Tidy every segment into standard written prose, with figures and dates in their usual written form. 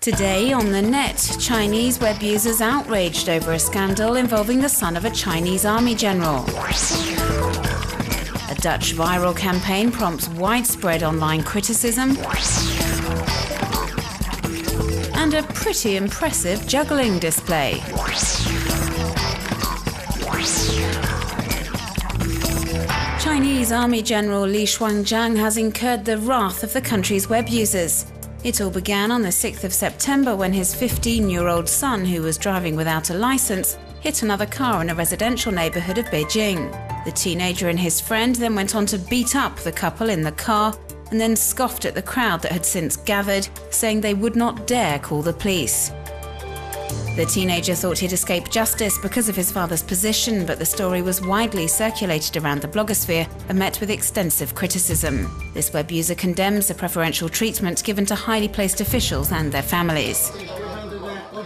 Today on the net, Chinese web users outraged over a scandal involving the son of a Chinese army general. A Dutch viral campaign prompts widespread online criticism. And a pretty impressive juggling display. Chinese Army General Li Shuangjiang has incurred the wrath of the country's web users. It all began on the 6th of September when his 15-year-old son, who was driving without a license, hit another car in a residential neighborhood of Beijing. The teenager and his friend then went on to beat up the couple in the car and then scoffed at the crowd that had since gathered, saying they would not dare call the police. The teenager thought he'd escape justice because of his father's position, but the story was widely circulated around the blogosphere and met with extensive criticism. This web user condemns the preferential treatment given to highly placed officials and their families.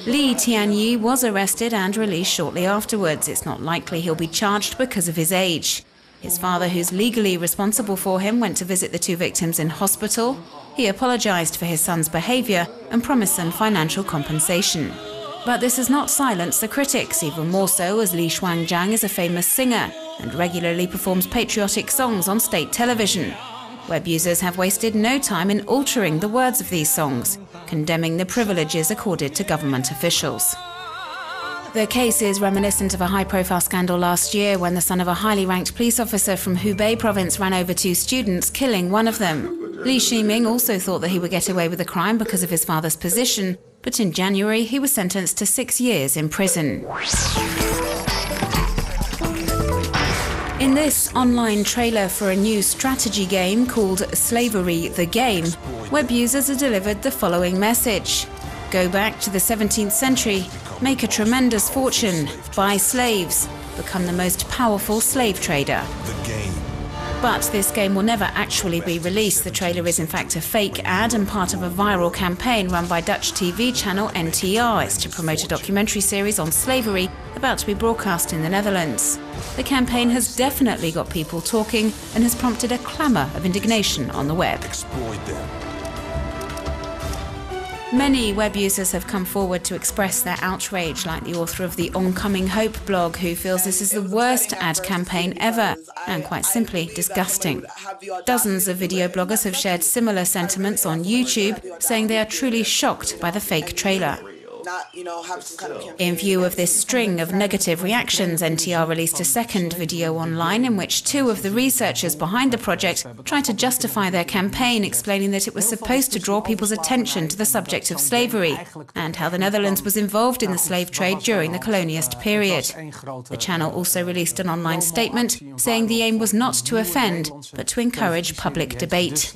Li Tianyi was arrested and released shortly afterwards. It's not likely he'll be charged because of his age. His father, who's legally responsible for him, went to visit the two victims in hospital. He apologized for his son's behavior and promised them financial compensation. But this has not silenced the critics, even more so as Li Shuangjiang is a famous singer and regularly performs patriotic songs on state television. Web users have wasted no time in altering the words of these songs, condemning the privileges accorded to government officials. The case is reminiscent of a high-profile scandal last year when the son of a highly ranked police officer from Hubei province ran over two students, killing one of them. Li Shiming also thought that he would get away with the crime because of his father's position, but in January he was sentenced to 6 years in prison. In this online trailer for a new strategy game called Slavery the Game, web users are delivered the following message: go back to the 17th century, make a tremendous fortune, buy slaves, become the most powerful slave trader. But this game will never actually be released. The trailer is in fact a fake ad and part of a viral campaign run by Dutch TV channel NTR. It's to promote a documentary series on slavery about to be broadcast in the Netherlands. The campaign has definitely got people talking and has prompted a clamour of indignation on the web. Many web users have come forward to express their outrage, like the author of the Oncoming Hope blog, who feels this is the worst ad campaign ever, and quite simply disgusting. Dozens of video bloggers have shared similar sentiments on YouTube, saying they are truly shocked by the fake trailer. In view of this string of negative reactions, NTR released a second video online in which two of the researchers behind the project tried to justify their campaign, explaining that it was supposed to draw people's attention to the subject of slavery and how the Netherlands was involved in the slave trade during the colonialist period. The channel also released an online statement saying the aim was not to offend, but to encourage public debate.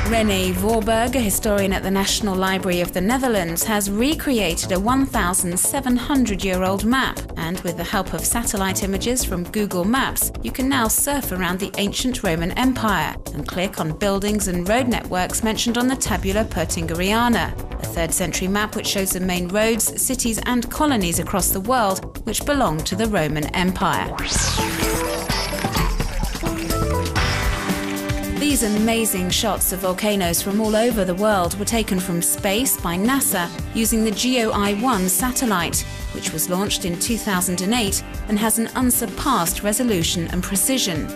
René Voorburg, a historian at the National Library of the Netherlands, has recreated a 1,700-year-old map, and with the help of satellite images from Google Maps, you can now surf around the ancient Roman Empire and click on buildings and road networks mentioned on the Tabula Pertingeriana, a 3rd century map which shows the main roads, cities and colonies across the world which belonged to the Roman Empire. These amazing shots of volcanoes from all over the world were taken from space by NASA using the GeoEye-1 satellite, which was launched in 2008 and has an unsurpassed resolution and precision.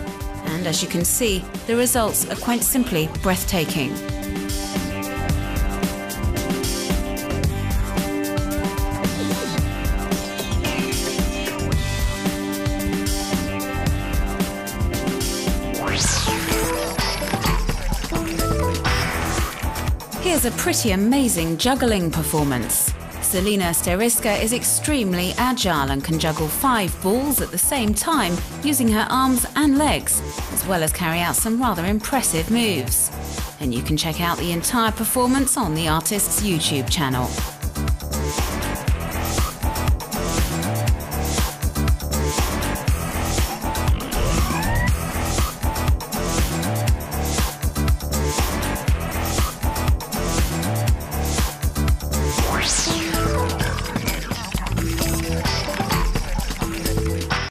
And as you can see, the results are quite simply breathtaking. Here's a pretty amazing juggling performance. Selena Steriska is extremely agile and can juggle 5 balls at the same time using her arms and legs, as well as carry out some rather impressive moves. And you can check out the entire performance on the artist's YouTube channel.